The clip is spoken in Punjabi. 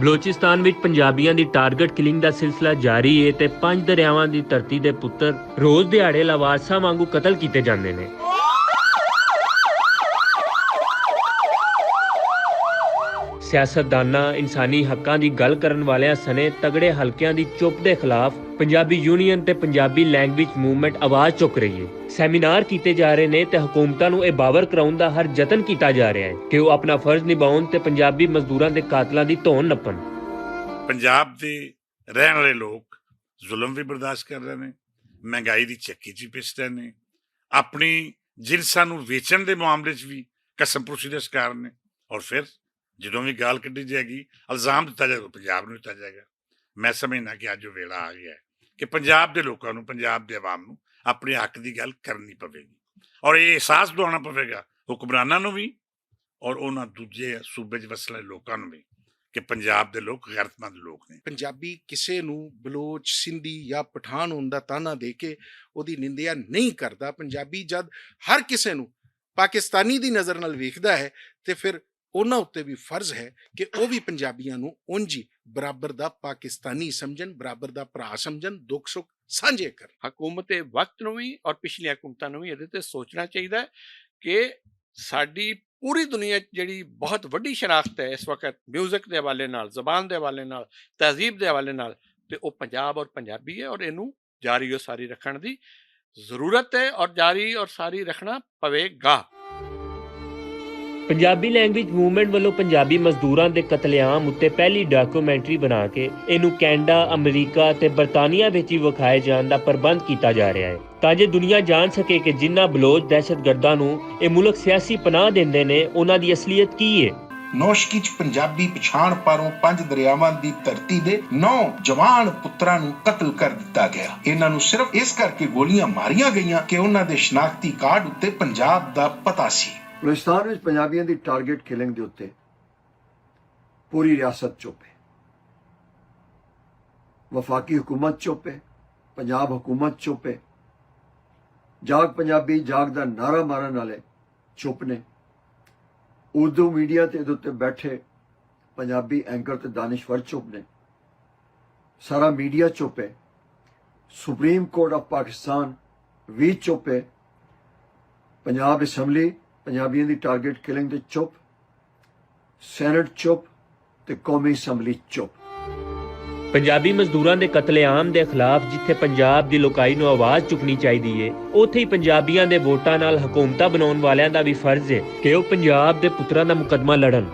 ਬਲੋਚਿਸਤਾਨ ਵਿੱਚ ਪੰਜਾਬੀਆਂ ਦੀ ਟਾਰਗੇਟ ਕਿਲਿੰਗ ਦਾ ਸਿਲਸਿਲਾ ਜਾਰੀ ਹੈ ਤੇ 5 ਦਰਿਆਵਾਂ ਦੀ ਧਰਤੀ ਦੇ ਪੁੱਤਰ ਰੋਜ਼ ਦਿਹਾੜੇ ਲਾਵਾਰਸਾਂ ਵਾਂਗੂ ਕਤਲ ਕੀਤੇ ਜਾਂਦੇ ਨੇ। ਸਿਆਸਤਦਾਨਾਂ, ਇਨਸਾਨੀ ਹੱਕਾਂ ਦੀ ਗੱਲ ਕਰਨ ਵਾਲਿਆਂ ਸਣੇ ਤਗੜੇ ਹਲਕਿਆਂ ਦੀ ਚੁੱਪ ਦੇ ਖਿਲਾਫ ਪੰਜਾਬੀ ਯੂਨੀਅਨ ਤੇ ਪੰਜਾਬੀ ਲੈਂਗੁਏਜ ਮੂਵਮੈਂਟ ਆਵਾਜ਼ ਚੁੱਕ ਰਹੀ ਹੈ। ਸੈਮੀਨਾਰ ਕੀਤੇ ਜਾ ਰਹੇ ਨੇ ਤੇ ਹਕੂਮਤਾਂ ਨੂੰ ਇਹ ਬਾਵਰ ਕਰਾਉਣ ਦਾ ਹਰ ਯਤਨ ਕੀਤਾ ਜਾ ਰਿਹਾ ਹੈ ਕਿ ਉਹ ਆਪਣਾ ਫਰਜ਼ ਨਿਭਾਉਣ ਤੇ ਪੰਜਾਬੀ ਮਜ਼ਦੂਰਾਂ ਦੇ ਕਾਤਲਾਂ ਦੀ ਧੌਣ ਨੱਪਣ। ਪੰਜਾਬ ਦੇ ਰਹਿਣ ਵਾਲੇ ਲੋਕ ਜ਼ੁਲਮ ਵੀ ਬਰਦਾਸ਼ਤ ਕਰ ਰਹੇ ਨੇ, ਮਹਿੰਗਾਈ ਦੀ ਚੱਕੀ 'ਚ ਪਿਸ ਰਹੇ ਨੇ, ਆਪਣੀ ਜਿਨਸਾਂ ਨੂੰ ਵੇਚਣ ਦੇ ਮਾਮਲੇ 'ਚ ਵੀ ਕਸਮਪੁਰਸ਼ੀ ਦੇ ਸ਼ਿਕਾਰ ਨੇ। ਔਰ ਫਿਰ ਜਦੋਂ ਵੀ ਗਾਲ ਕੱਢੀ ਜਾਏਗੀ, ਇਲਜ਼ਾਮ ਦਿੱਤਾ ਜਾਏਗਾ, ਪੰਜਾਬ ਨੂੰ ਦਿੱਤਾ ਜਾਏਗਾ। ਮੈਂ ਸਮਝਦਾ ਕਿ ਅੱਜ ਉਹ ਵੇਲਾ ਆ ਗਿਆ ਹੈ ਕਿ ਪੰਜਾਬ ਦੇ ਲੋਕਾਂ ਨੂੰ, ਪੰਜਾਬ ਦੇ ਆਵਾਮ ਨੂੰ ਆਪਣੇ ਹੱਕ ਦੀ ਗੱਲ ਕਰਨੀ ਪਵੇਗੀ ਔਰ ਇਹ ਅਹਿਸਾਸ ਦਿਵਾਉਣਾ ਪਵੇਗਾ ਹੁਕਮਰਾਨਾਂ ਨੂੰ ਵੀ ਔਰ ਉਹਨਾਂ ਦੂਜੇ ਸੂਬੇ 'ਚ ਵਸਣ ਵਾਲੇ ਲੋਕਾਂ ਨੂੰ ਵੀ ਕਿ ਪੰਜਾਬ ਦੇ ਲੋਕ ਗੈਰਤਮੰਦ ਲੋਕ ਨੇ। ਪੰਜਾਬੀ ਕਿਸੇ ਨੂੰ ਬਲੋਚ, ਸਿੰਧੀ ਜਾਂ ਪਠਾਨ ਹੋਣ ਦਾ ਤਾਨਾ ਦੇ ਕੇ ਉਹਦੀ ਨਿੰਦਿਆ ਨਹੀਂ ਕਰਦਾ। ਪੰਜਾਬੀ ਜਦ ਹਰ ਕਿਸੇ ਨੂੰ ਪਾਕਿਸਤਾਨੀ ਦੀ ਨਜ਼ਰ ਨਾਲ ਵੇਖਦਾ ਹੈ ਤੇ ਫਿਰ ਉਹਨਾਂ ਉੱਤੇ ਵੀ ਫਰਜ਼ ਹੈ ਕਿ ਉਹ ਵੀ ਪੰਜਾਬੀਆਂ ਨੂੰ ਉਂਝ ਹੀ ਬਰਾਬਰ ਦਾ ਪਾਕਿਸਤਾਨੀ ਸਮਝਣ, ਬਰਾਬਰ ਦਾ ਭਰਾ ਸਮਝਣ, ਦੁੱਖ ਸੁੱਖ ਸਾਂਝੇ ਕਰਨ। ਹਕੂਮਤ ਵਕਤ ਨੂੰ ਵੀ ਔਰ ਪਿਛਲੀਆਂ ਹਕੂਮਤਾਂ ਨੂੰ ਵੀ ਇਹਦੇ ਤੇ ਸੋਚਣਾ ਚਾਹੀਦਾ ਹੈ ਕਿ ਸਾਡੀ ਪੂਰੀ ਦੁਨੀਆ 'ਚ ਜਿਹੜੀ ਬਹੁਤ ਵੱਡੀ ਸ਼ਨਾਖਤ ਹੈ ਇਸ ਵਕਤ ਮਿਊਜ਼ਿਕ ਦੇ ਹਵਾਲੇ ਨਾਲ, ਜ਼ਬਾਨ ਦੇ ਹਵਾਲੇ ਨਾਲ, ਤਹਿਜ਼ੀਬ ਦੇ ਹਵਾਲੇ ਨਾਲ, ਤੇ ਉਹ ਪੰਜਾਬ ਔਰ ਪੰਜਾਬੀ ਹੈ ਔਰ ਇਹਨੂੰ ਜਾਰੀ ਔਰ ਸਾਰੀ ਰੱਖਣ ਦੀ ਜ਼ਰੂਰਤ ਹੈ ਔਰ ਜਾਰੀ ਔਰ ਸਾਰੀ ਰੱਖਣਾ ਪਵੇਗਾ। ਪੰਜਾਬੀ ਲੈਂਗੁਏਜ ਮੂਵਮੈਂਟ ਵੱਲੋਂ ਪੰਜਾਬੀ ਮਜ਼ਦੂਰਾਂ ਦੇ ਕਤਲੇਆਮ ਉੱਤੇ ਪਹਿਲੀ ਡਾਕੂਮੈਂਟਰੀ ਬਣਾ ਕੇ ਇਹਨੂੰ ਕੈਨੇਡਾ, ਅਮਰੀਕਾ ਤੇ ਬਰਤਾਨੀਆ ਵਿੱਚ ਹੀ ਵਿਖਾਏ ਜਾਣ ਦਾ ਪ੍ਰਬੰਧ ਕੀਤਾ ਜਾ ਰਿਹਾ ਹੈ ਤਾਂ ਜੇ ਦੁਨੀਆ ਜਾਣ ਸਕੇ ਕਿ ਜਿਨ੍ਹਾਂ ਬਲੋਚ ਦਹਿਸ਼ਤਗਰਦਾਂ ਨੂੰ ਇਹ ਮੁਲਕ ਸਿਆਸੀ ਪਨਾਹ ਦਿੰਦੇ ਨੇ ਉਹਨਾਂ ਦੀ ਅਸਲੀਅਤ ਕੀ ਹੈ। ਨੌਸ਼ਕੀ 'ਚ ਪੰਜਾਬੀ ਪਛਾਣ ਪਾਰੋਂ 5 ਦਰਿਆਵਾਂ ਦੀ ਧਰਤੀ ਦੇ 9 ਜਵਾਨ ਪੁੱਤਰਾਂ ਨੂੰ ਕਤਲ ਕਰ ਦਿੱਤਾ ਗਿਆ। ਇਹਨਾਂ ਨੂੰ ਸਿਰਫ ਇਸ ਕਰਕੇ ਗੋਲੀਆਂ ਮਾਰੀਆਂ ਗਈਆਂ ਕਿ ਉਹਨਾਂ ਦੇ ਸ਼ਨਾਖਤੀ ਕਾਰਡ ਉੱਤੇ ਪੰਜਾਬ ਦਾ ਪਤਾ ਸੀ। ਬਲੋਚਿਸਤਾਨ ਵਿੱਚ ਪੰਜਾਬੀਆਂ ਦੀ ਟਾਰਗੇਟ ਕਿਲਿੰਗ ਦੇ ਉੱਤੇ ਪੂਰੀ ਰਿਆਸਤ ਚੁੱਪ ਹੈ। ਵਫਾਕੀ ਹੁਕੂਮਤ ਚੁੱਪ ਹੈ, ਪੰਜਾਬ ਹੁਕੂਮਤ ਚੁੱਪ ਹੈ, ਜਾਗ ਪੰਜਾਬੀ ਜਾਗ ਦਾ ਨਾਰਾ ਮਾਰਨ ਵਾਲੇ ਚੁੱਪ ਨੇ। ਉਰਦੂ ਮੀਡੀਆ ਤੇ ਇਹਦੇ ਉੱਤੇ ਬੈਠੇ ਪੰਜਾਬੀ ਐਂਕਰ ਤੇ ਦਾਨਿਸ਼ਵਰ ਚੁੱਪ ਨੇ। ਸਾਰਾ ਮੀਡੀਆ ਚੁੱਪ ਹੈ। ਸੁਪਰੀਮ ਕੋਰਟ ਆਫ ਪਾਕਿਸਤਾਨ ਵੀ ਚੁੱਪ ਹੈ। ਪੰਜਾਬ ਅਸੈਂਬਲੀ ਪੰਜਾਬੀਆਂ ਦੀ ਟਾਰਗੇਟ ਕਿਲਿੰਗ ਤੇ ਚੁੱਪ, ਸੈਨੇਟ ਚੁੱਪ ਤੇ ਕੌਮੀ ਅਸੈਂਬਲੀ ਚੁੱਪ। ਪੰਜਾਬੀ ਮਜ਼ਦੂਰਾਂ ਦੇ ਕਤਲੇਆਮ ਦੇ ਖਿਲਾਫ ਜਿੱਥੇ ਪੰਜਾਬ ਦੀ ਲੋਕਾਈ ਨੂੰ ਆਵਾਜ਼ ਚੁੱਕਣੀ ਚਾਹੀਦੀ ਏ, ਉੱਥੇ ਹੀ ਪੰਜਾਬੀਆਂ ਦੇ ਵੋਟਾਂ ਨਾਲ ਹਕੂਮਤਾਂ ਬਣਾਉਣ ਵਾਲਿਆਂ ਦਾ ਵੀ ਫਰਜ਼ ਹੈ ਕਿ ਉਹ ਪੰਜਾਬ ਦੇ ਪੁੱਤਰਾਂ ਦਾ ਮੁਕੱਦਮਾ ਲੜਨ।